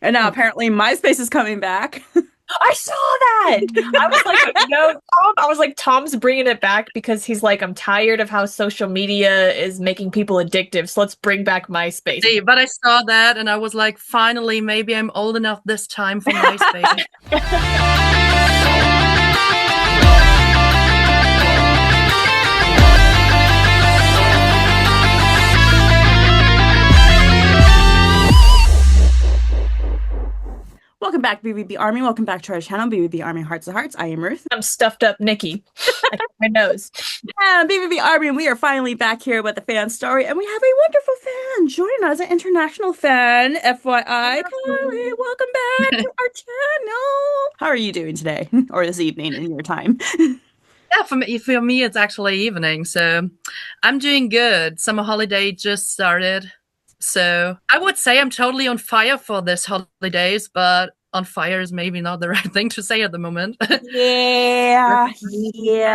And now apparently MySpace is coming back. I saw that. I was like, no, Tom. I was like, Tom's bringing it back because he's like, I'm tired of how social media is making people addictive. So let's bring back MySpace. See, but I saw that and I was like, finally, maybe I'm old enough this time for MySpace. Welcome back, BVB Army. Welcome back to our channel, BVB Army Hearts of Hearts. I am Ruth. I'm stuffed up Nikki. I cut my nose. And BVB Army, we are finally back here with a fan story, and we have a wonderful fan joining us, an international fan. FYI, Cari, welcome back to our channel. How are you doing today, or this evening in your time? Yeah, for me, it's actually evening, so I'm doing good. Summer holiday just started. So I would say I'm totally on fire for this holidays, but on fire is maybe not the right thing to say at the moment. Yeah,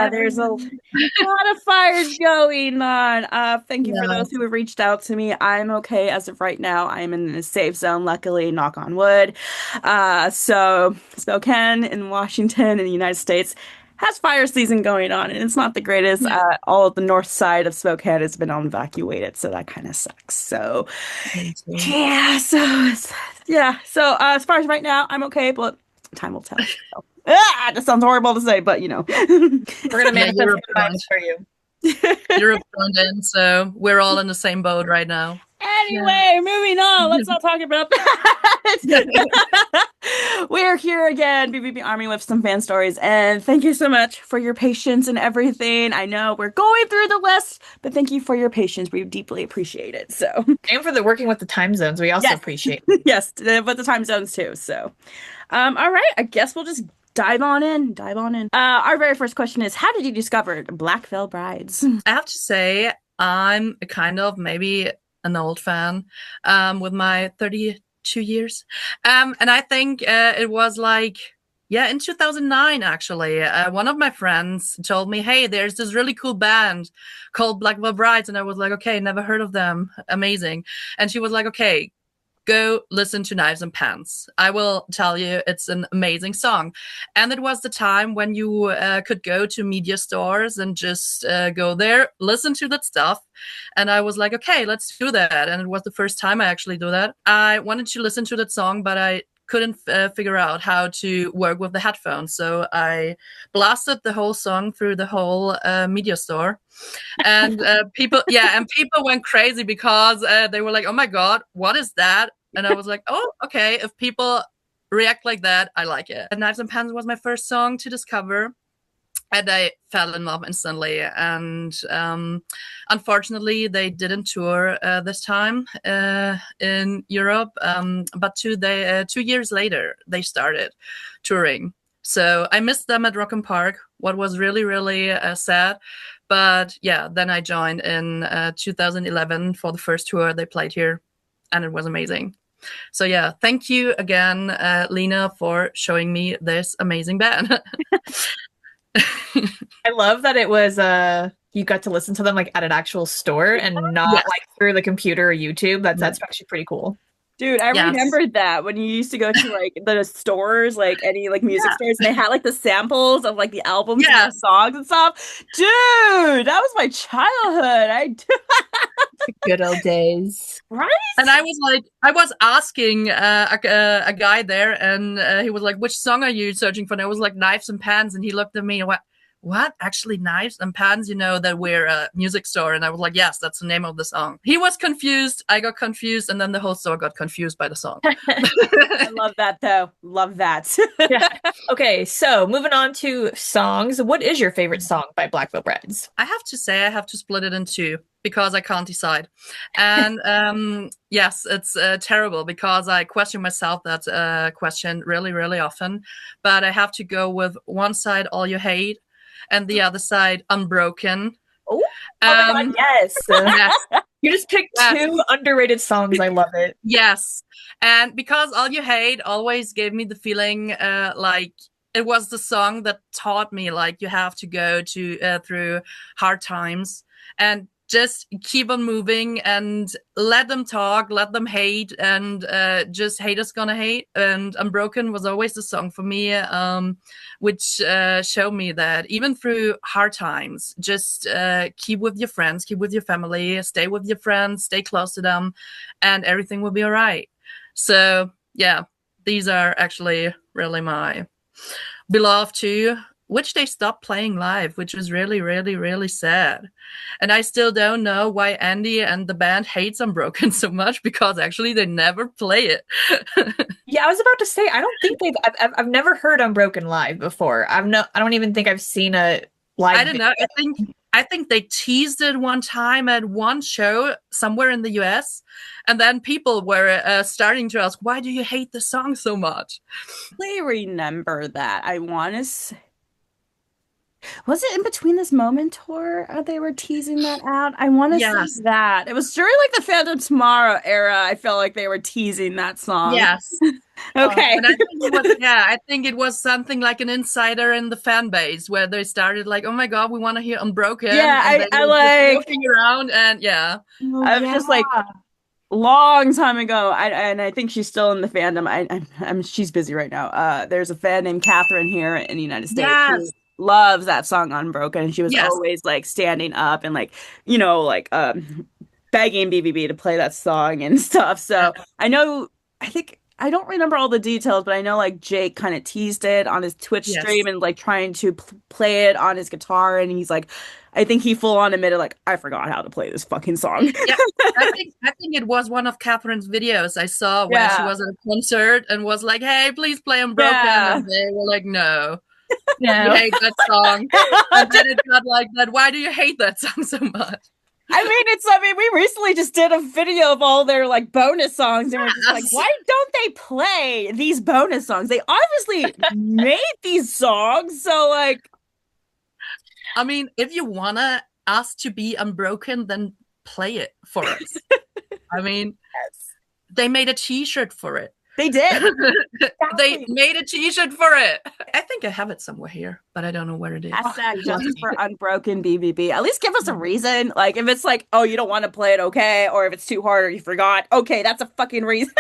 there's a lot of fires going on. Thank you for those who have reached out to me. I'm okay as of right now. I'm in a safe zone, luckily, knock on wood. So Spokane in Washington in the United States has fire season going on, and it's not the greatest. All of the north side of Spokane has been evacuated, so that kind of sucks. So, yeah, so as far as right now, I'm okay, but time will tell. So, that sounds horrible to say, but we're gonna manifest good vibes for you. Europe joined in, so we're all in the same boat right now. Anyway, moving on. Let's not talk about that. We're here again, BVB Army, with some fan stories, and thank you so much for your patience and everything. I know we're going through the list, but thank you for your patience. We deeply appreciate it. So, and for the working with the time zones, we also appreciate it. Yes, with the time zones too. So, all right, I guess we'll just dive on in. Our very first question is, how did you discover Black Veil Brides? I have to say, I'm a kind of maybe an old fan with my 32 years. And I think it was like, in 2009, actually. One of my friends told me, hey, there's this really cool band called Black Veil Brides. And I was like, okay, never heard of them. Amazing. And she was like, okay, go listen to Knives and Pants. I will tell you, it's an amazing song. And it was the time when you could go to media stores and just go there, listen to that stuff. And I was like, okay, let's do that. And it was the first time I actually do that. I wanted to listen to that song, but I couldn't figure out how to work with the headphones. So I blasted the whole song through the whole media store. And people went crazy because they were like, oh my God, what is that? And I was like, oh, okay, if people react like that, I like it. And Knives and Pens was my first song to discover. And I fell in love instantly. And unfortunately, they didn't tour this time in Europe. But 2 years later, they started touring. So I missed them at Rock and Park, what was really, really sad. But yeah, then I joined in 2011 for the first tour they played here. And it was amazing. So yeah, thank you again, Lena, for showing me this amazing band. I love that it was you got to listen to them like at an actual store and not like through the computer or YouTube. That's actually pretty cool. Dude, I remembered that when you used to go to like the stores, like any like music stores, and they had like the samples of like the albums and the songs and stuff. Dude, that was my childhood. The good old days, right? And I was asking a guy there, and he was like, "Which song are you searching for?" And I was like, "Knives and Pans," and he looked at me and went, what? Actually, Knives and Pans, that we're a music store. And I was like, yes, that's the name of the song. He was confused. I got confused. And then the whole store got confused by the song. I love that, though. Love that. Yeah. Okay, so moving on to songs. What is your favorite song by Black Veil Brides? I have to say I have to split it in two because I can't decide. And yes, it's terrible because I question myself that question really, really often. But I have to go with one side, All You Hate, and the other side, Unbroken. Oh, my God, yes. Yes. You just picked two underrated songs. I love it. Yes. And because All You Hate always gave me the feeling like it was the song that taught me like you have to go to through hard times. And just keep on moving and let them talk, let them hate, and just haters gonna hate. And Unbroken was always the song for me, which showed me that even through hard times, just keep with your friends, keep with your family, stay with your friends, stay close to them, and everything will be all right. So yeah, these are actually really my beloved too, which they stopped playing live, which was really, really, really sad. And I still don't know why Andy and the band hates Unbroken so much, because actually they never play it. Yeah, I was about to say, I don't think I've never heard Unbroken live before. I don't even think I've seen a live. I don't know. I think they teased it one time at one show somewhere in the US, and then people were starting to ask, "Why do you hate the song so much?" I remember that. I want to say, was it In Between This Moment tour? They were teasing that out. I want to Yes. say that. It was during like the Phantom Tomorrow era. I felt like they were teasing that song. Yes. Okay. And I think it was something like an insider in the fan base where they started like, "Oh my God, we want to hear Unbroken." Yeah, and I were like just looking around, and yeah. Oh, I was just like long time ago. And I think she's still in the fandom. She's busy right now. There's a fan named Catherine here in the United States who Yes. loves that song Unbroken. And she was Yes. always like standing up and like, like begging BBB to play that song and stuff. So I know, I don't remember all the details, but I know like Jake kind of teased it on his Twitch Yes. stream and like trying to play it on his guitar. And he's like, I think he full on admitted like, I forgot how to play this fucking song. Yeah, I think it was one of Catherine's videos I saw where she was at a concert and was like, "Hey, please play Unbroken." Yeah. And they were like, "No, no. we hate that song." And then it got like that. Why do you hate that song so much? We recently just did a video of all their like bonus songs, and we're just like, why don't they play these bonus songs? They obviously made these songs, so like, I mean, if you wanna us to be Unbroken, then play it for us. I mean, they made a T-shirt for it. They did. They made a T-shirt for it. I think I have it somewhere here, but I don't know where it is. Hashtag justice for Unbroken BBB. At least give us a reason. Like, if it's like, oh, you don't want to play it, okay, or if it's too hard or you forgot, okay, that's a fucking reason.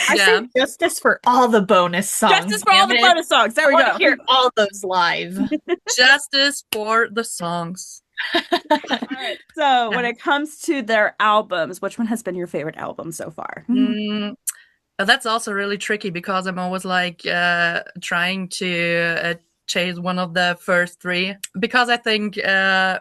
I say justice for all the bonus songs. Justice for all the bonus songs. There we go. Hear all those live. Justice for the songs. All right. So, when it comes to their albums, which one has been your favorite album so far? That's also really tricky because I'm always like trying to chase one of the first three, because I think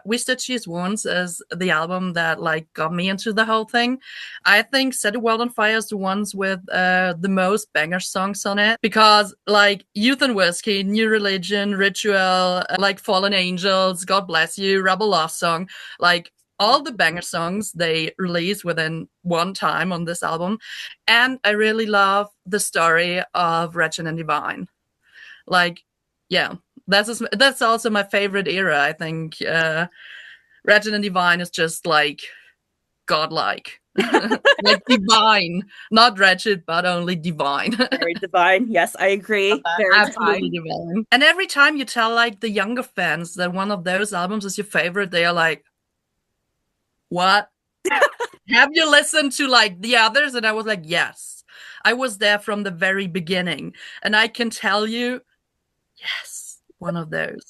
We Stitch These Wounds is the album that like got me into the whole thing. I think Set the World on Fire is the ones with the most banger songs on it, because like Youth and Whiskey, New Religion, Ritual, like Fallen Angels, God Bless You, Rebel Love Song, like all the banger songs they released within one time on this album. And I really love the story of Wretched and Divine. Like, yeah, that's also my favorite era. I think Wretched and Divine is just like godlike. Like divine, not wretched, but only divine. Very divine. Yes, I agree. Very absolutely divine. And every time you tell like the younger fans that one of those albums is your favorite, they are like, "What? Have you listened to like the others?" And I was like, yes. I was there from the very beginning. And I can tell you, yes, one of those.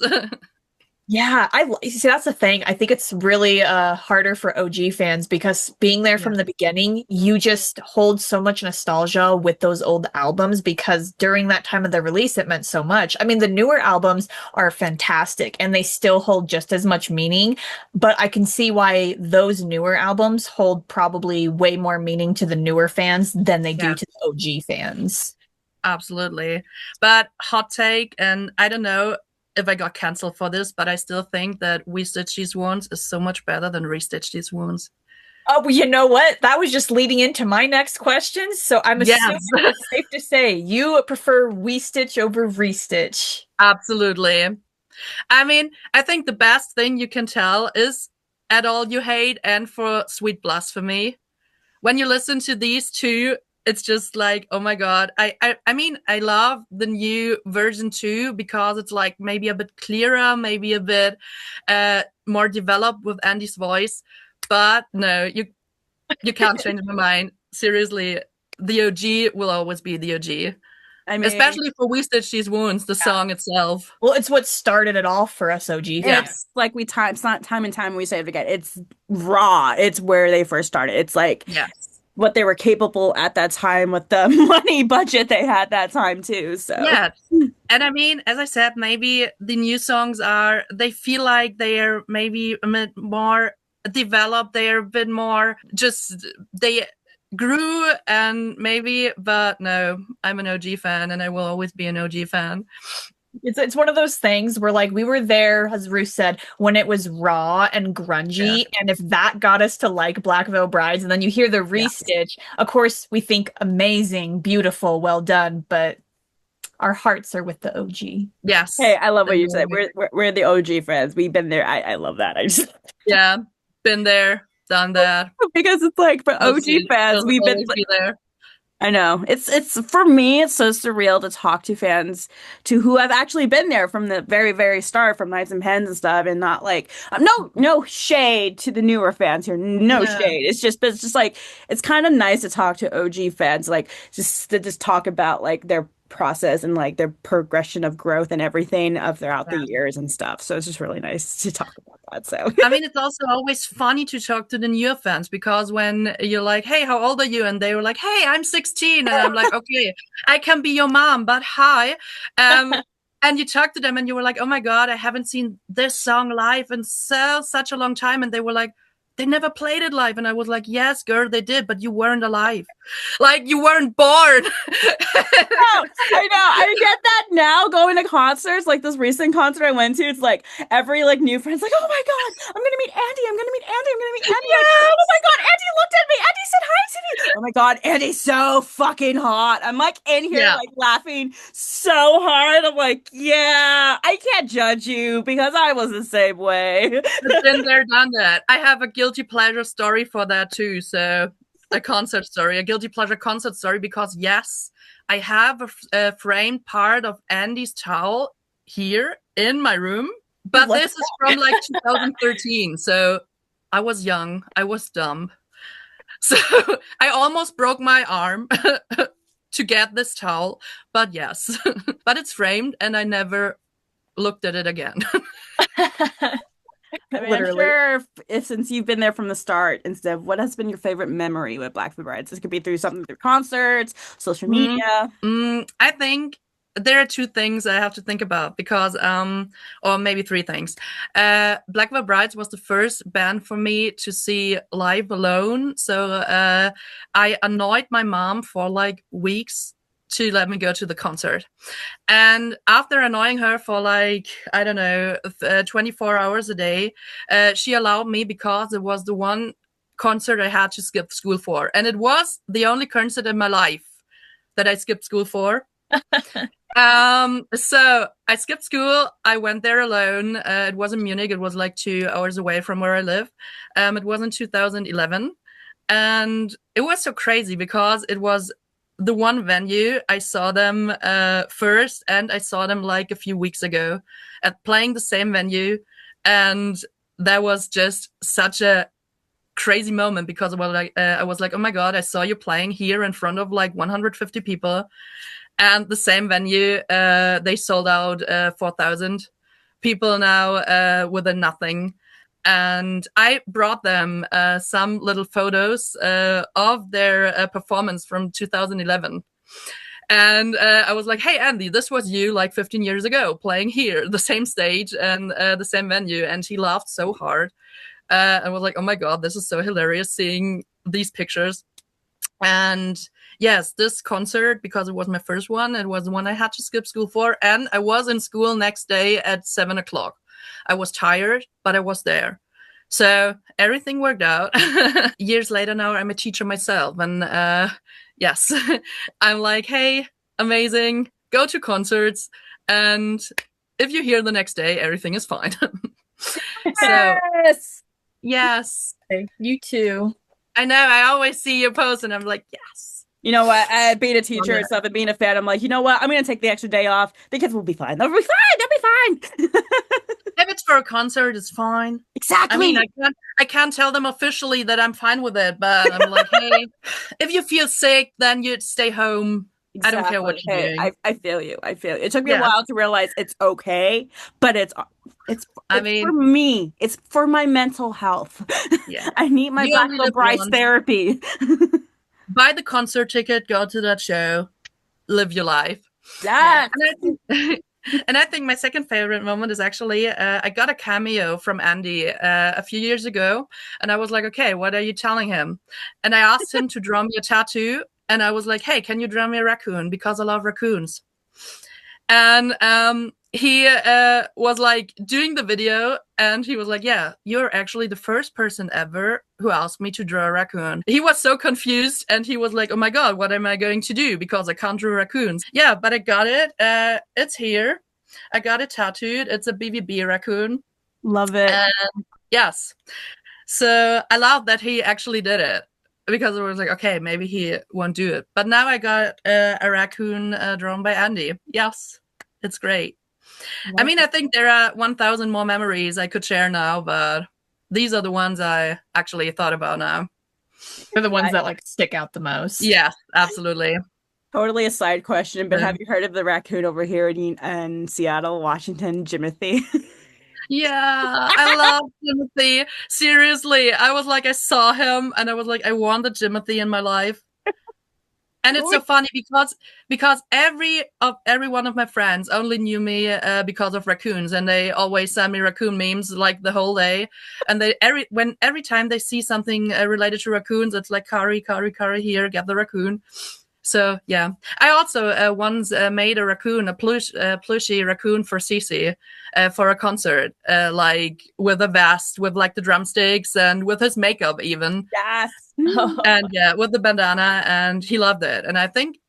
Yeah, see, that's the thing. I think it's really harder for OG fans because being there from the beginning, you just hold so much nostalgia with those old albums because during that time of the release, it meant so much. I mean, the newer albums are fantastic and they still hold just as much meaning, but I can see why those newer albums hold probably way more meaning to the newer fans than they do to the OG fans. Absolutely. But hot take, and I don't know if I got canceled for this, but I still think that We Stitch These Wounds is so much better than Restitch These Wounds. Oh, well, you know what? That was just leading into my next question. So I'm assuming it's safe to say you prefer We Stitch over Restitch. Absolutely. I mean, I think the best thing you can tell is At All You Hate and For Sweet Blasphemy. When you listen to these two, it's just like, oh my god. I mean, I love the new version too, because it's like maybe a bit clearer, maybe a bit more developed with Andy's voice. But no, you can't change my mind. Seriously, the OG will always be the OG. I mean, Especially for We Stitch These Wounds, the song itself. Well, it's what started it all for us OG fans. it's like it's not time and time we say it again. It's raw. It's where they first started. It's like Yes. what they were capable at that time with the money budget they had that time too. So Yeah. And I mean, as I said, maybe the new songs they feel like they're maybe a bit more developed. They're a bit more they grew and maybe, but no, I'm an OG fan and I will always be an OG fan. It's one of those things where like we were there, as Ruth said, when it was raw and grungy, and if that got us to like Black Veil Brides, and then you hear the restitch, of course we think amazing, beautiful, well done, but our hearts are with the OG. Yes. Hey, I love what you said. We're the OG fans. We've been there. I love that. I just been there, done that. because it's like for OG fans, we've been there. I know. It's for me, it's so surreal to talk to fans who have actually been there from the very, very start, from Knights and Pens and stuff, and not like no shade to the newer fans here. No shade. It's just like it's kind of nice to talk to OG fans, like just to talk about like their process and like their progression of growth and everything throughout the years and stuff. So it's just really nice to talk about that. So I mean, it's also always funny to talk to the newer fans, because when you're like, hey, how old are you? And they were like, hey, I'm 16. And I'm like, okay, I can be your mom, but hi. And you talk to them and you were like, oh my God, I haven't seen this song live in such a long time. And they were like, they never played it live. And I was like, yes, girl, they did, but you weren't alive. Like, you weren't born. I know. I get that now going to concerts. Like this recent concert I went to, it's like every like new friend's like, oh my God, I'm gonna meet Andy. I'm gonna meet Andy. I'm gonna meet Andy. Like, oh my God, Andy looked at me. Andy said hi to me. Oh my God, Andy's so fucking hot. I'm like in here like laughing so hard. I'm like, yeah, I can't judge you because I was the same way. Been there, done that. I have a guilty pleasure story for that too. So a guilty pleasure concert story, because yes, I have a framed part of Andy's towel here in my room, but this is from like 2013. So I was young, I was dumb. So I almost broke my arm to get this towel, but yes, but it's framed and I never looked at it again. I mean, I'm sure since you've been there from the start, instead, what has been your favorite memory with Black Veil Brides? This could be through concerts, social media. I think there are two things I have to think about, because, or maybe three things. Black Veil Brides was the first band for me to see live alone. So I annoyed my mom for like weeks to let me go to the concert. And after annoying her for like, I don't know, 24 hours a day, she allowed me, because it was the one concert I had to skip school for. And it was the only concert in my life that I skipped school for. So I skipped school. I went there alone. It was in Munich. It was like 2 hours away from where I live. It was in 2011. And it was so crazy, because it was the one venue I saw them first, and I saw them like a few weeks ago at playing the same venue. And that was just such a crazy moment, because I was like, oh my God, I saw you playing here in front of like 150 people. And the same venue, they sold out 4,000 people now within nothing. And I brought them some little photos of their performance from 2011. And I was like, hey, Andy, this was you like 15 years ago playing here, the same stage and the same venue. And he laughed so hard. And was like, oh my God, this is so hilarious seeing these pictures. And yes, this concert, because it was my first one, it was the one I had to skip school for. And I was in school next day at 7:00. I was tired, but I was there. So everything worked out. Years later now, I'm a teacher myself. And yes, I'm like, hey, amazing, go to concerts. And if you're here the next day, everything is fine. So, yes. You too. I know, I always see your post and I'm like, yes. You know what? Being a teacher and stuff and being a fan, I'm like, you know what? I'm gonna take the extra day off. The kids will be fine. They'll be fine. They'll be fine. If it's for a concert, it's fine. Exactly. I mean, I can't tell them officially that I'm fine with it, but I'm like, hey, if you feel sick, then you stay home. Exactly. I don't care what you're doing. I feel you. I feel you. It took me a while to realize it's okay, but it's for me. It's for my mental health. Yeah. I need my Blackville Bryce therapy. Buy the concert ticket, go to that show, live your life. Yes. And I think my second favorite moment is actually I got a cameo from Andy a few years ago, and I was like, okay, what are you telling him? And I asked him to draw me a tattoo, and I was like, hey, can you draw me a raccoon? Because I love raccoons. And he was like doing the video, and he was like, yeah, you're actually the first person ever who asked me to draw a raccoon. He was so confused, and he was like, oh my God, what am I going to do? Because I can't draw raccoons. Yeah, but I got it. It's here. I got it tattooed. It's a BVB raccoon. Love it. Yes. So I love that he actually did it, because it was like, okay, maybe he won't do it. But now I got a raccoon drawn by Andy. Yes, it's great. I mean, I think there are 1,000 more memories I could share now, but these are the ones I actually thought about now. They're the ones that like stick out the most. Yeah, absolutely. Totally a side question, but have you heard of the raccoon over here in Seattle, Washington, Jimothy? Yeah, I love Jimothy. Seriously, I was like, I saw him, and I was like, I want the Jimothy in my life. And it's so funny because every one of my friends only knew me because of raccoons, and they always send me raccoon memes like the whole day. And every time they see something related to raccoons, it's like Cari, here, get the raccoon. So yeah, I also once made a raccoon, a plushy raccoon for Cece for a concert, like with a vest, with like the drumsticks, and with his makeup even. Yes. And yeah, with the bandana, and he loved it. And I think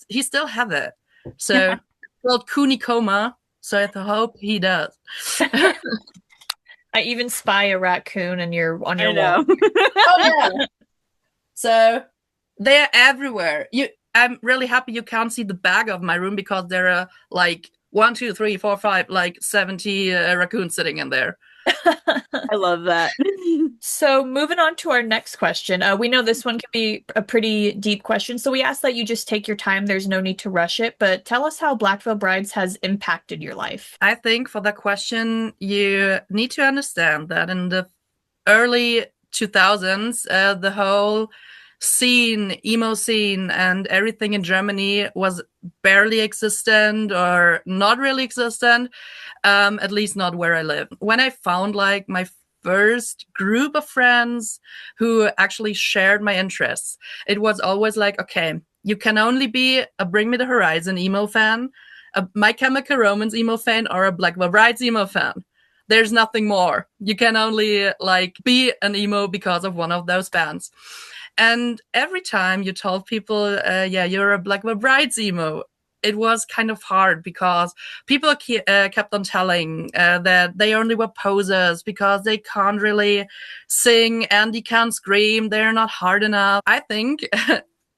he still has it. So it's called Kunikoma. So I hope he does. I even spy a raccoon on your wall. Oh yeah. So they're everywhere. I'm really happy you can't see the back of my room, because there are like 1, 2, 3, 4, 5, like 70 raccoons sitting in there. I love that. So moving on to our next question. We know this one can be a pretty deep question, so we ask that you just take your time. There's no need to rush it, but tell us how Blackville Brides has impacted your life. I think for that question, you need to understand that in the early 2000s, the whole emo scene and everything in Germany was barely existent, or not really existent, at least not where I live. When I found like my first group of friends who actually shared my interests, it was always like, okay, you can only be a Bring Me the Horizon emo fan, a My Chemical Romance emo fan, or a Blackville Brides emo fan. There's nothing more. You can only like be an emo because of one of those bands. And every time you told people, yeah, you're a Blackville Brides emo, it was kind of hard, because people kept on telling that they only were posers because they can't really sing and they can't scream. They're not hard enough. I think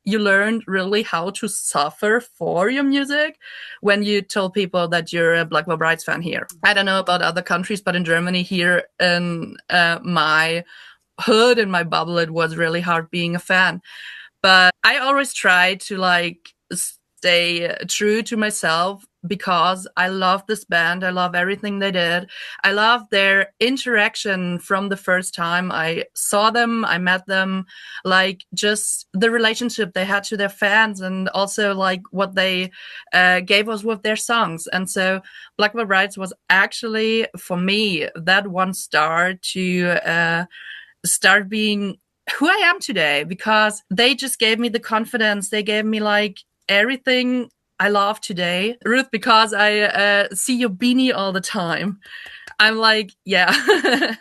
you learned really how to suffer for your music when you told people that you're a Blackville Brides fan here. I don't know about other countries, but in Germany, here in my hood, in my bubble, it was really hard being a fan. But I always tried to like stay true to myself, because I love this band. I love everything they did. I love their interaction from the first time I saw them, I met them, like just the relationship they had to their fans, and also like what they gave us with their songs. And so Blackville Brides was actually, for me, that one star to start being who I am today, because they just gave me the confidence. They gave me like everything I love today. Ruth, because I see your beanie all the time, I'm like, yeah.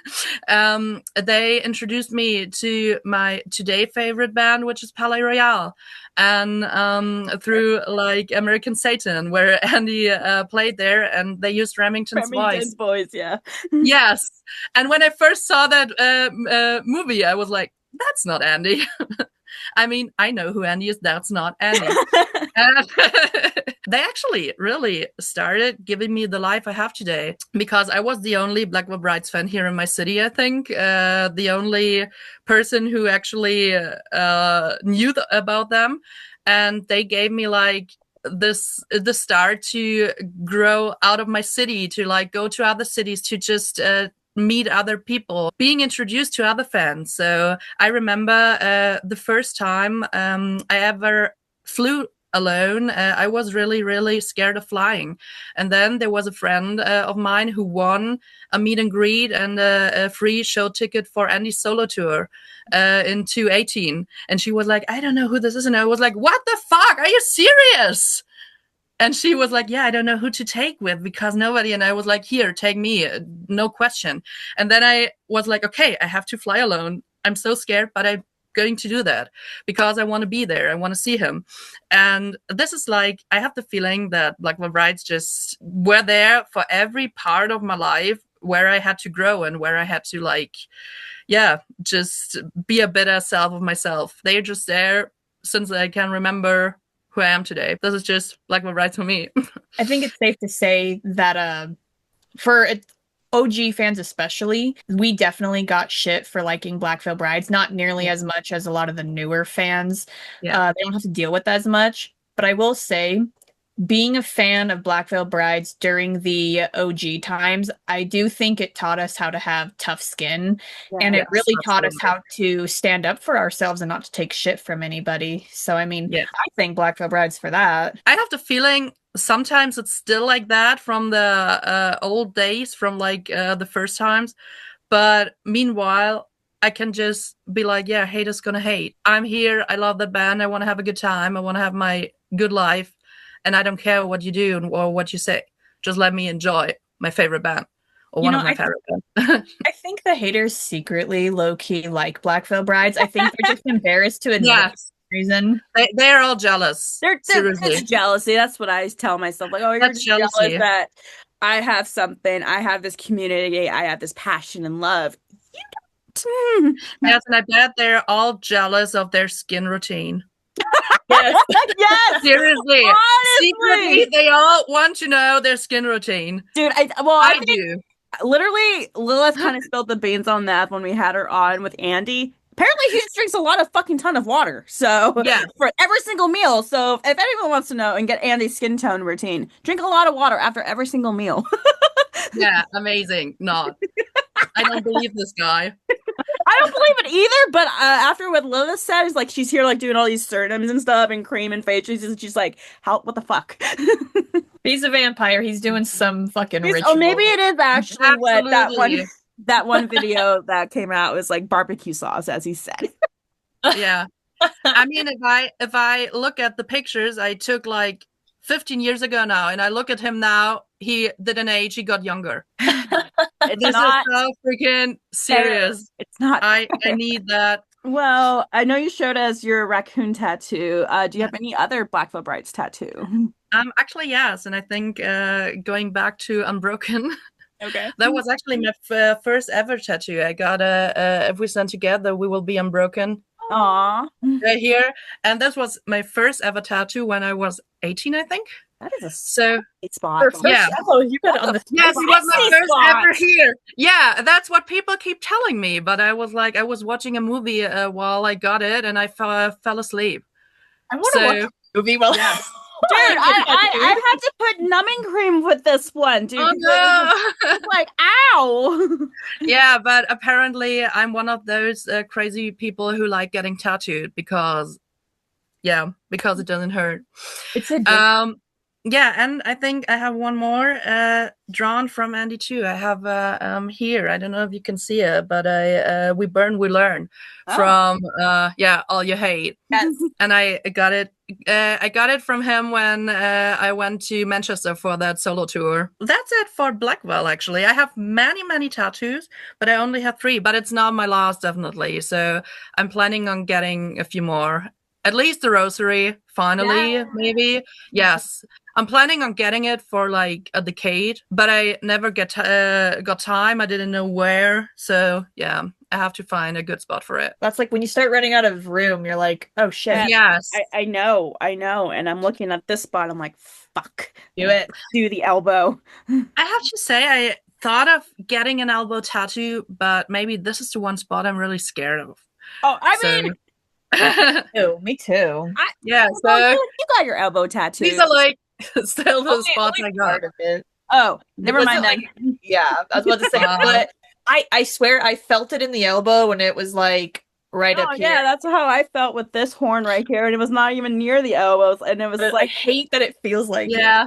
They introduced me to my today favorite band, which is Palais Royale, and through like American Satan, where Andy played there, and they used Remington's voice. Yeah. Yes. And when I first saw that movie, I was like, that's not Andy. I mean, I know who Andy is. That's not Andy. Uh, they actually really started giving me the life I have today because I was the only Black Veil Brides fan here in my city, I think. The only person who actually knew about them. And they gave me like the start to grow out of my city, to like go to other cities, to just meet other people, being introduced to other fans. So I remember the first time I ever flew alone. I was really, really scared of flying. And then there was a friend of mine who won a meet and greet and a free show ticket for Andy's solo tour in 2018. And she was like, I don't know who this is. And I was like, what the fuck? Are you serious? And she was like, yeah, I don't know who to take with because nobody. And I was like, here, take me. No question. And then I was like, okay, I have to fly alone. I'm so scared, but I'm going to do that because I want to be there. I want to see him. And this is like, I have the feeling that Black Veil Brides just were there for every part of my life where I had to grow and where I had to like, yeah, just be a better self of myself. They're just there since I can remember who I am today. This is just Black Veil Brides for me. I think it's safe to say that for OG fans especially, we definitely got shit for liking Black Veil Brides. Not nearly as much as a lot of the newer fans. Yeah. They don't have to deal with that as much. But I will say, being a fan of Black Veil Brides during the OG times, I do think it taught us how to have tough skin. And it really taught us how to stand up for ourselves and not to take shit from anybody. So, I mean, I thank Black Veil Brides for that. I have the feeling sometimes it's still like that from the old days, from like the first times. But meanwhile, I can just be like, yeah, haters gonna hate. I'm here. I love the band. I want to have a good time. I want to have my good life. And I don't care what you do or what you say. Just let me enjoy my favorite band or one of my favorite bands. I think the haters secretly low-key like Black Veil Brides. I think they're just embarrassed to admit reason. They're all jealous. It's jealousy. That's what I tell myself. Like, oh, you're jealous that I have something. I have this community. I have this passion and love. You don't. Yes, and I bet they're all jealous of their skin routine. Yes. Yes. Seriously. Honestly. Secretly, they all want to know their skin routine. Dude, I do. Literally, Lilith kind of spilled the beans on that when we had her on with Andy. Apparently, he just drinks a lot of fucking ton of water. So, for every single meal. So, if anyone wants to know and get Andy's skin tone routine, drink a lot of water after every single meal. Yeah, amazing. Not. I don't believe this guy. I don't believe it either, but after what Lilith said, is like she's here like doing all these serums and stuff and cream and facials, and she's like, "How? What the fuck?" He's a vampire. He's doing some fucking ritual. Oh, maybe it is actually what that one video that came out was like barbecue sauce, as he said. Yeah, I mean, if I look at the pictures I took like 15 years ago now, and I look at him now, he didn't age. He got younger. This is so freaking serious. It's not. I need that. Well, I know you showed us your raccoon tattoo. Do you have any other Black Veil Brides tattoo? Actually, yes. And I think going back to Unbroken, okay, that was actually my first ever tattoo. I got if we stand together, we will be unbroken. Aww. Right here. And this was my first ever tattoo when I was 18, I think. That is a sweet spot. Yeah. Oh, you got it on the yes, it was my first ever here. Yeah, that's what people keep telling me. But I was like, I was watching a movie while I got it, and I fell asleep. I want to watch a movie while. Yeah. Dude, I had to put numbing cream with this one, dude. Oh, no. It's like, ow. Yeah, but apparently I'm one of those crazy people who like getting tattooed because it doesn't hurt. It's a yeah, and I think I have one more drawn from Andy too. I have here. I don't know if you can see it, but we burn, we learn from All You Hate. Yes. And I got it. I got it from him when I went to Manchester for that solo tour. That's it for Black Veil, actually. I have many tattoos, but I only have 3. But it's not my last, definitely. So I'm planning on getting a few more. At least the rosary, finally, maybe. Yes. I'm planning on getting it for like a decade, but I never got time. I didn't know where. So yeah, I have to find a good spot for it. That's like when you start running out of room, you're like, oh shit. Yes. I know. And I'm looking at this spot. I'm like, fuck. Do it. Do the elbow. I have to say, I thought of getting an elbow tattoo, but maybe this is the one spot I'm really scared of. Oh, I mean, Oh, me too. So you got your elbow tattoo. these are like still the spots I got. Part of it. Oh, never mind then. Yeah, I was about to say, but I swear I felt it in the elbow and it was like right up here. Yeah, that's how I felt with this horn right here, and it was not even near the elbows, and it was But like I hate that it feels like Yeah.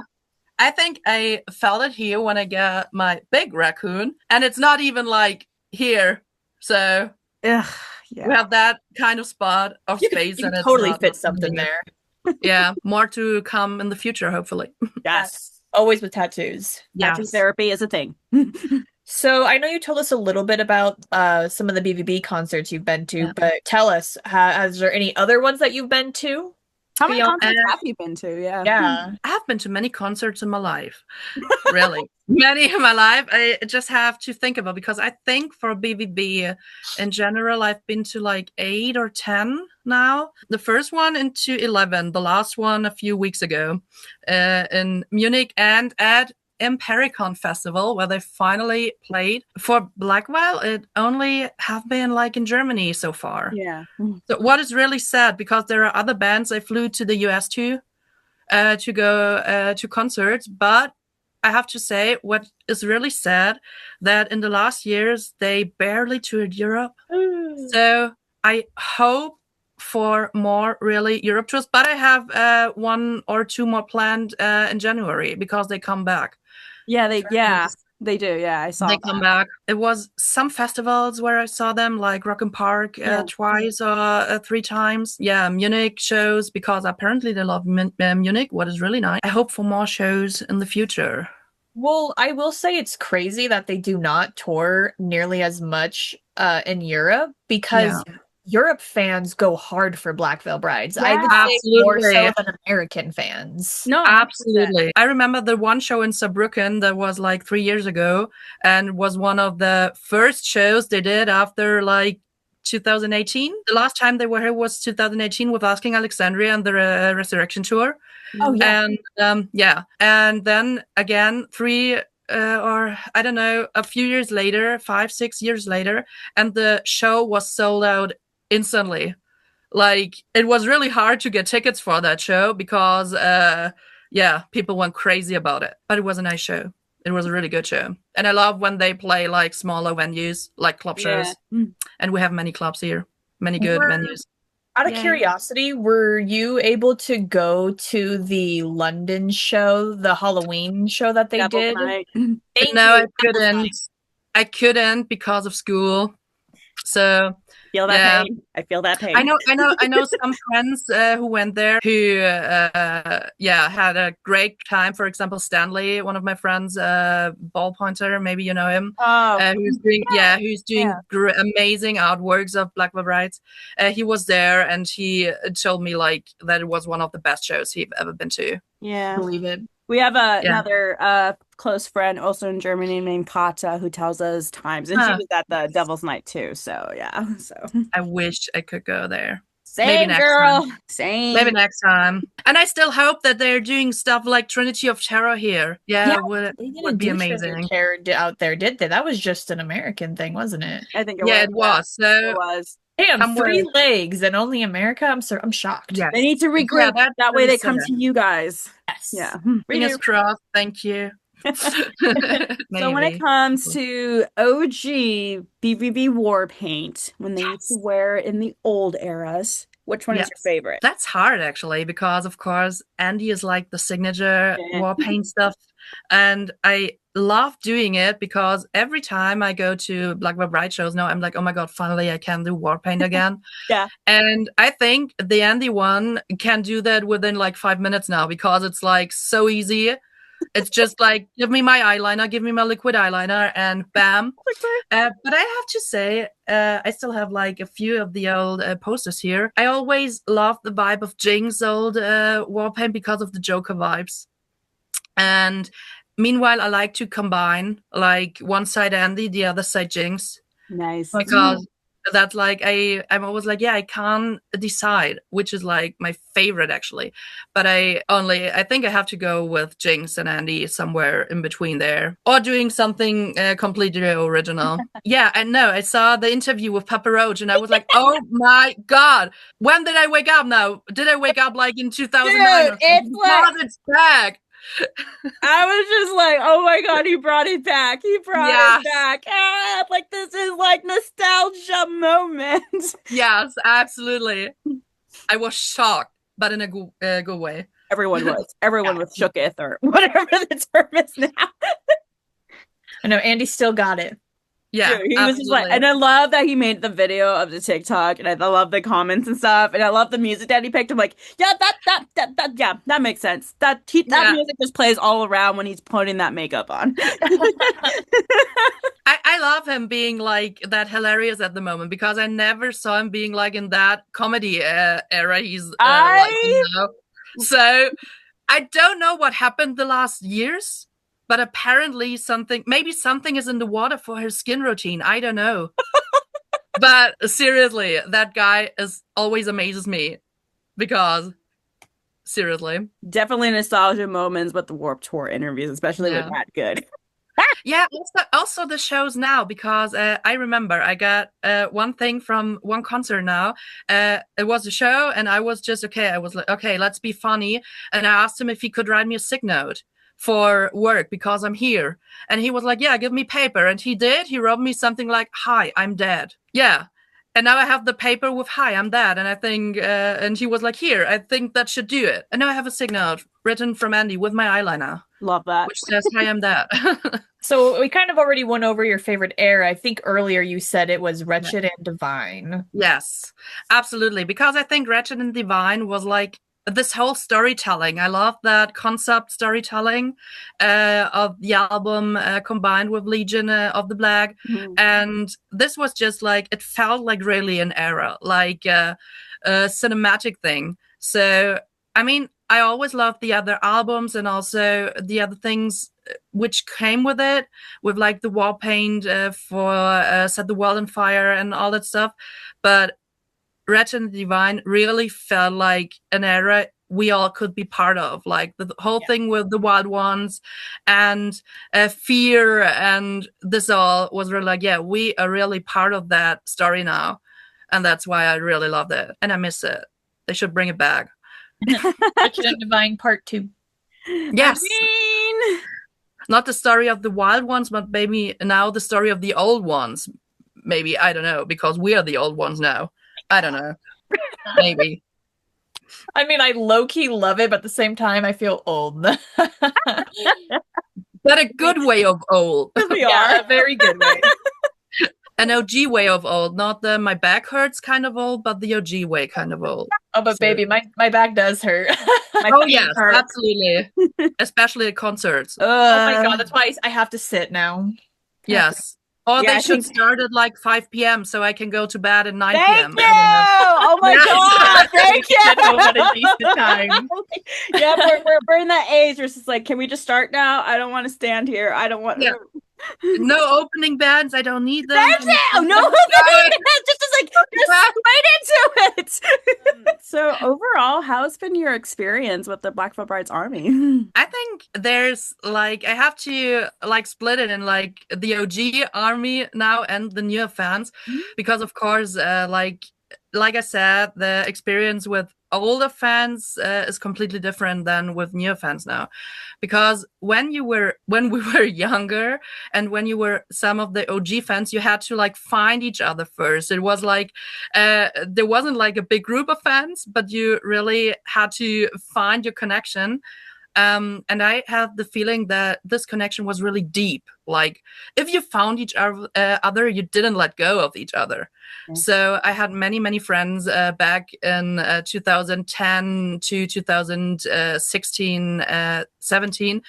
I think I felt it here when I got my big raccoon, and it's not even like here. So ugh, we have that kind of spot of space, you and it's totally not fit something there. Yeah, more to come in the future, hopefully. Yes. Always with tattoos. Tattoo therapy is a thing. So I know you told us a little bit about some of the BVB concerts you've been to, but tell us, has there any other ones that you've been to? How many concerts have you been to? Yeah. I have been to many concerts in my life. Really. Many in my life. I just have to think about, because I think for BVB in general, I've been to like 8 or 10 now. The first one in 2011, the last one a few weeks ago in Munich and at Impericon Festival, where they finally played. For Blackwell, it only have been like in Germany so far. Yeah. So what is really sad, because there are other bands I flew to the US to go to concerts, but I have to say what is really sad that in the last years they barely toured Europe. So I hope for more really Europe tours, but I have 1 or 2 more planned in January, because they come back. They do. Yeah, I saw They come back. It was some festivals where I saw them, like Rock and Park twice or 3 times. Yeah, Munich shows, because apparently they love Munich, what is really nice. I hope for more shows in the future. Well, I will say it's crazy that they do not tour nearly as much in Europe, because Europe fans go hard for Black Veil Brides. I would say more so than American fans. No, absolutely. I remember the one show in Saarbrücken that was like 3 years ago, and was one of the first shows they did after like 2018. The last time they were here was 2018 with Asking Alexandria and the Resurrection Tour. Oh yeah. And and then again 3 or I don't know, a few years later, 5-6 years later, and the show was sold out instantly. Like, it was really hard to get tickets for that show, because people went crazy about it. But it was a nice show. It was a really good show. And I love when they play like smaller venues, like club shows. And we have many clubs here, many good venues. Out of curiosity, were you able to go to the London show, the Halloween show that they did? No, I couldn't because of school. So feel that pain. I feel that pain. I know some friends who went there who had a great time. For example, Stanley, one of my friends, ball pointer, maybe you know him. Who's doing amazing artworks of Black Veil Brides. He was there, and he told me like that it was one of the best shows he've ever been to. Yeah, believe it. We have another close friend also in Germany named Kata, who tells us times, and she was at the Devil's Night too. So yeah, I wish I could go there. Same, maybe next girl. Time. Same. Maybe next time. And I still hope that they're doing stuff like Trinity of Terror here. It would be amazing. Terror out there, did they? That was just an American thing, wasn't it? I think it was. It was. So it was. Damn, 3 legs and only America. I'm shocked. They need to regroup. That way they come to you guys. Yes. Yeah. Fingers crossed. Thank you. So when it comes to OG BVB war paint, when they used to wear in the old eras, which one is your favorite? That's hard, actually, because of course Andy is like the signature war paint stuff, and I love doing it, because every time I go to Black Veil Bride shows now, I'm like, oh my god, finally I can do war paint again. And I think the Andy one can do that within like 5 minutes now, because it's like so easy. It's just like, give me my eyeliner, give me my liquid eyeliner, and bam. But I have to say, I still have like a few of the old posters here. I always love the vibe of Jing's old war paint because of the Joker vibes. And meanwhile, I like to combine like one side Andy, the other side Jinx, Nice. because that's like I'm always like, yeah, I can't decide which is like my favorite actually, but I think I have to go with Jinx and Andy somewhere in between there, or doing something completely original. Yeah, I know. I saw the interview with Papa Roach, and I was like, oh my god, when did I wake up? Now, did I wake up like in 2009 Dude, or something? Because it's back. I was just like, oh my god, he brought it back. He brought it back. Ah, like this is like nostalgia moment. Yes, absolutely. I was shocked, but in a good way. Everyone was. Everyone was shooketh or whatever the term is now. I know Andy still got it. Yeah, dude, he was just like, and I love that he made the video of the TikTok, and I love the comments and stuff, and I love the music that he picked. I'm like, yeah, that makes sense. That music just plays all around when he's putting that makeup on. I love him being like that hilarious at the moment, because I never saw him being like in that comedy era he's like in now. So I don't know what happened the last years. But apparently maybe something is in the water for her skin routine. I don't know. But seriously, that guy always amazes me, because seriously. Definitely nostalgia moments with the Warped Tour interviews, especially with Matt Good. Yeah, also the shows now, because I remember I got one thing from one concert now. It was a show, and I was just, I was like, okay, let's be funny. And I asked him if he could write me a sick note for work, because I'm here. And he was like, yeah, give me paper. And he did. He wrote me something like, hi, I'm dead. Yeah. And now I have the paper with, hi, I'm dead. And I think, and he was like, here, I think that should do it. And now I have a sick note written from Andy with my eyeliner. Love that. Which says, hi, I'm dead. So we kind of already went over your favorite era. I think earlier you said it was Wretched and Divine. Yes, absolutely. Because I think Wretched and Divine was like this whole storytelling. I love that concept storytelling of the album combined with Legion of the Black. Mm-hmm. And this was just like, it felt like really an era, like a cinematic thing. So, I mean, I always loved the other albums and also the other things which came with it, with like the wall paint for Set the World on Fire and all that stuff. But Wretched and Divine really felt like an era we all could be part of, like the whole thing with the Wild Ones and Fear, and this all was really like, we are really part of that story now, and that's why I really loved it, and I miss it. They should bring it back. Wretched and Divine Part 2. Yes. I mean, not the story of the Wild Ones, but maybe now the story of the old ones. Maybe, I don't know, because we are the old ones now. I don't know. Maybe. I mean, I low-key love it, but at the same time, I feel old. But a good way of old. We are. A very good way. An OG way of old, not the my back hurts kind of old, but the OG way kind of old. Oh, but baby, my back does hurt. Oh yes, absolutely. Especially at concerts. Oh my god, that's why I have to sit now. Yes. Or they should start at like 5 p.m. so I can go to bed at 9 p.m. Thank you! Oh my god, thank you! Time. Yeah, we're in that age where it's just like, can we just start now? I don't want to stand here. I don't want to... No opening bands. I don't need them. Thank you! No opening bands! Just right into it! So overall, how's been your experience with the Black Veil Brides Army? I think there's like, I have to like split it in like the OG army now and the newer fans, because of course, like I said, the experience with older fans is completely different than with newer fans now, because when we were younger and when you were some of the OG fans, you had to like find each other first. It was like there wasn't like a big group of fans, but you really had to find your connection. And I have the feeling that this connection was really deep Like, if you found each other, you didn't let go of each other. So I had many friends back in 2010 to 2016, 17,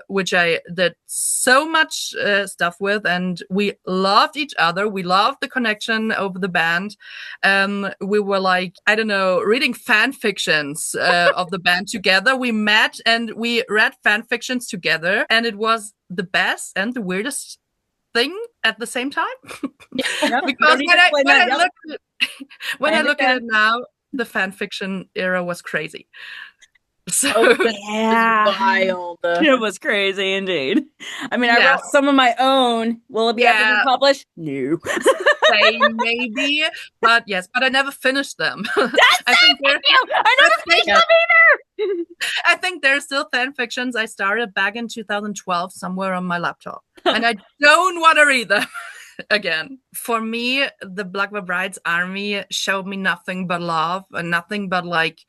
which I did so much stuff with, and we loved each other. We loved the connection over the band. We were like, I don't know, reading fan fictions of the band together. We met and we read fan fictions together, and it was the best and the weirdest thing at the same time. Because when I look at it now, the fan fiction era was crazy. So wild. It was crazy indeed. I mean, I wrote some of my own. Will it be ever be published? No. Maybe, but yes, but I never finished them. I never finished them either. I think there's still fan fictions I started back in 2012 somewhere on my laptop, and I don't want to read them again. For me, the Black Veil Brides army showed me nothing but love and nothing but like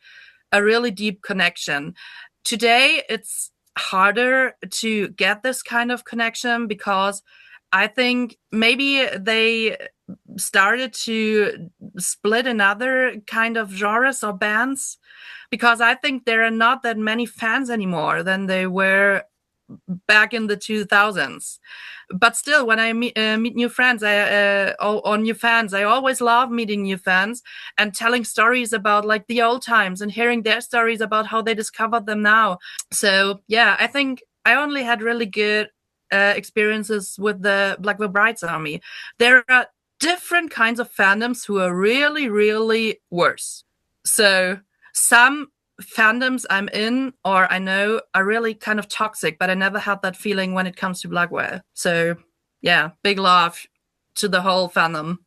a really deep connection. Today, it's harder to get this kind of connection because I think maybe they started to split in other kind of genres or bands, because I think there are not that many fans anymore than they were back in the 2000s. But still, when I meet new friends, or new fans, I always love meeting new fans and telling stories about like the old times and hearing their stories about how they discovered them now. So yeah, I think I only had really good experiences with the Black Veil Brides army. There are different kinds of fandoms who are really, really worse. So some fandoms I'm in or I know are really kind of toxic, but I never had that feeling when it comes to Black Veil. So yeah, big love to the whole fandom.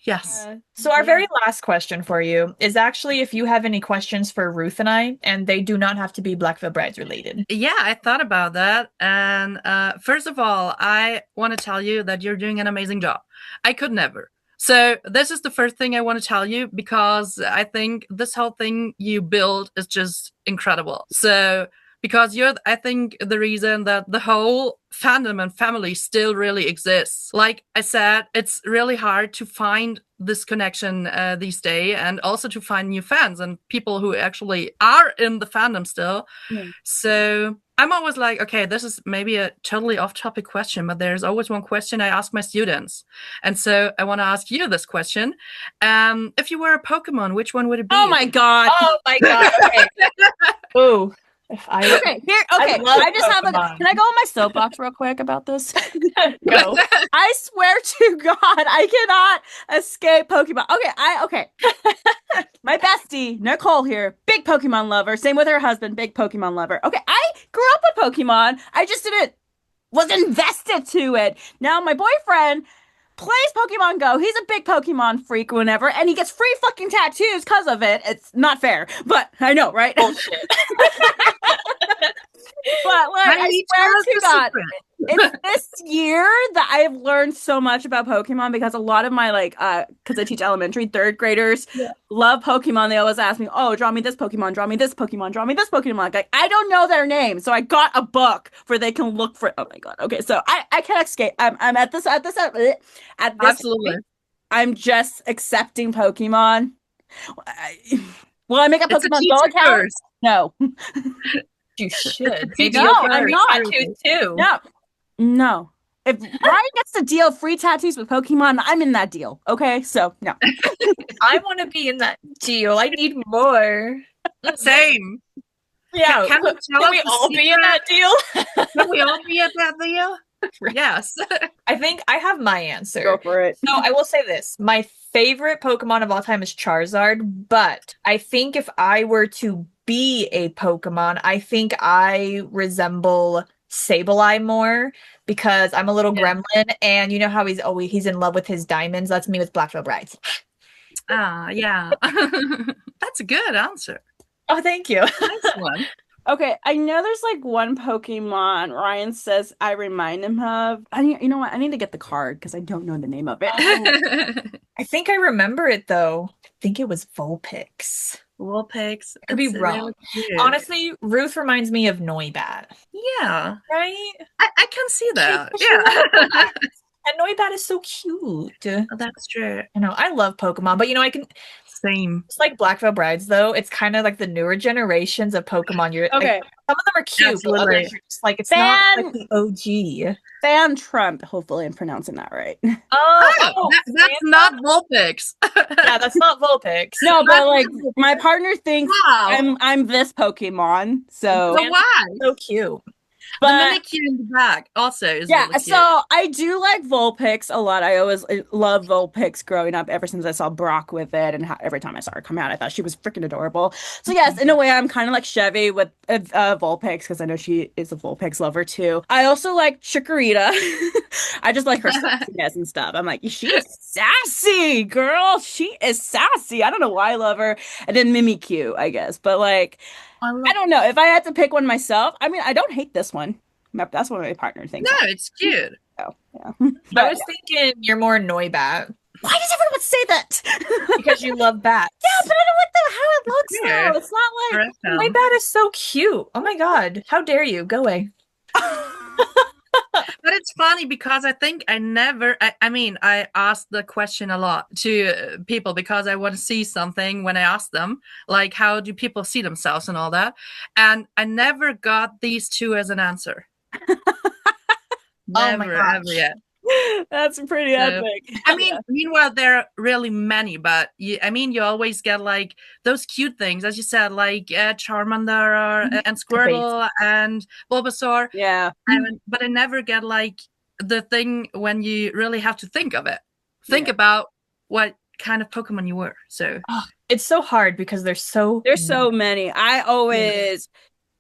Yes. So our very last question for you is actually if you have any questions for Ruth and I, and they do not have to be Black Veil Brides related. Yeah, I thought about that. And first of all, I want to tell you that you're doing an amazing job. I could never. So this is the first thing I want to tell you, because I think this whole thing you build is just incredible. So because you're, I think, the reason that the whole fandom and family still really exists. Like I said, it's really hard to find this connection these days, and also to find new fans and people who actually are in the fandom still. So I'm always like, okay, this is maybe a totally off-topic question, but there's always one question I ask my students. And so I want to ask you this question. If you were a Pokemon, which one would it be? Oh my God. Okay. Ooh. Okay, I just have can I go on my soapbox real quick about this? Go. I swear to God, I cannot escape Pokemon. Okay. My bestie, Nicole here, big Pokemon lover. Same with her husband, big Pokemon lover. Okay, I grew up with Pokemon. I just was invested to it. Now my boyfriend plays Pokemon Go. He's a big Pokemon freak whenever, and he gets free fucking tattoos because of it. It's not fair, but I know, right? Bullshit. But like, I swear to God, it's this year that I've learned so much about Pokemon, because a lot of my because I teach elementary, third graders love Pokemon. They always ask me, "Oh, draw me this Pokemon, draw me this Pokemon, draw me this Pokemon." Like, I don't know their name, so I got a book where they can look for. Oh my God. Okay, so I can't escape. I'm at this Absolutely. Point, I'm just accepting Pokemon. Will I make a Pokemon Go account? No. You should. Maybe I'm not. Tattoos too. No. If Ryan gets the deal free tattoos with Pokemon, I'm in that deal. Okay, so no. I want to be in that deal. I need more. Same. Yeah. Can we all be in that deal? Can we all be in that deal? Yes. I think I have my answer. Go for it. So I will say this. My favorite Pokemon of all time is Charizard, but I think if I were to be a Pokemon, I think I resemble Sableye more, because I'm a little gremlin, and you know how he's in love with his diamonds? That's me with Black Veil Brides. Yeah. That's a good answer. Oh, thank you. Nice one. Okay, I know there's like one Pokemon Ryan says I remind him of. You know what? I need to get the card because I don't know the name of it. I think I remember it though. I think it was Vulpix. Vulpix. I could be It's wrong. really cute. Honestly, Ruth reminds me of Noibat. Yeah, Right? I can see that. She Yeah, loves that. And Noibat is so cute. that's true. I know, I love Pokemon, but I can. Same. It's like Black Veil Brides, though. It's kind of like the newer generations of Pokemon. You're like, Okay. some of them are cute, but Absolutely. others you're just like, it's not like the OG. Fan Trump. Hopefully, I'm pronouncing that right. Oh, that's not Vulpix. Yeah, that's not Vulpix. No, but That's like not Vulpix. my partner thinks Wow. I'm this Pokemon. So, So why? So cute. The but Mimikyu in the back also is yeah, really cute. so I do like Vulpix a lot. I always loved Vulpix growing up ever since I saw Brock with it, and every time I saw her come out, I thought she was freaking adorable. So yes, in a way, I'm kind of like Chevy with Vulpix because I know she is a Vulpix lover too. I also like Chikorita. I just like her sassiness and stuff. I'm like, she is sassy, girl. She is sassy. I don't know why I love her. And then Mimikyu, I guess, but like, I don't know if I had to pick one myself. I mean, I don't hate this one. That's what my partner thinks. No, it's cute. Oh, yeah. I was thinking you're more Noibat. Why does everyone say that? Because you love bats. Yeah, but I don't like how it looks Yeah. though. It's not like Noibat is so cute. Oh my god. How dare you? Go away. But it's funny because I think I asked the question a lot to people because I want to see something when I ask them, like how do people see themselves and all that. And I never got these two as an answer. Oh my gosh. ever yet. That's pretty epic. I mean, meanwhile, there are really many, but you always get like those cute things, as you said, like Charmander and Squirtle and Bulbasaur. Yeah. But I never get like the thing when you really have to think of it. Think about what kind of Pokemon you were. So it's so hard because there's so many. I always,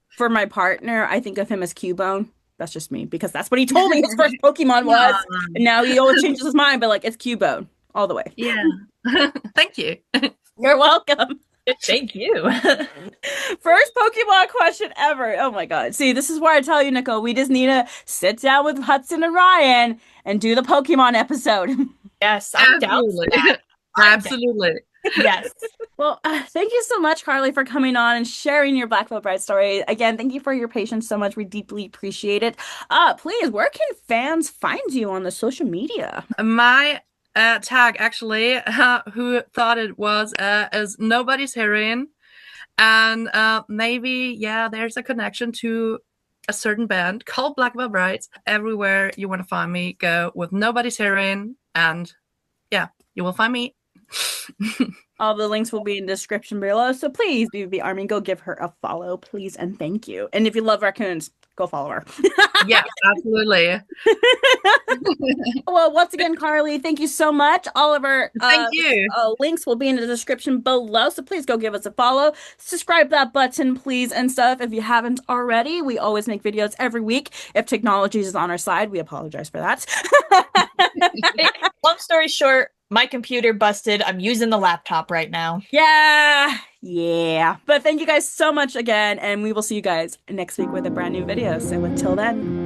for my partner, I think of him as Cubone. That's just me because that's what he told me his first Pokemon was. And now he always changes his mind, but like it's Cubone all the way. Yeah. Thank you. You're welcome. Thank you. First Pokemon question ever. Oh my god. See, this is where I tell you, Nicole, we just need to sit down with Hudson and Ryan and do the Pokemon episode. Yes, I'm down for that. Absolutely. Yes. Well, thank you so much, Carly, for coming on and sharing your Black Veil Bride story. Again, thank you for your patience so much. We deeply appreciate it. Please, where can fans find you on the social media? My tag, actually, who thought it was, is Nobody's Heroine. And maybe, there's a connection to a certain band called Black Veil Brides. Everywhere you want to find me, go with Nobody's Heroine. And you will find me. All the links will be in the description below. So please, BVB Army, go give her a follow, please, and thank you. And if you love raccoons, go follow her. Yeah, absolutely. Well, once again, Carly, thank you so much. All of our thank you. Links will be in the description below. So please go give us a follow. Subscribe that button, please, and stuff if you haven't already. We always make videos every week. If technology is on our side, we apologize for that. Long story short, my computer busted. I'm using the laptop right now. Yeah. But thank you guys so much again, and we will see you guys next week with a brand new video. So until then.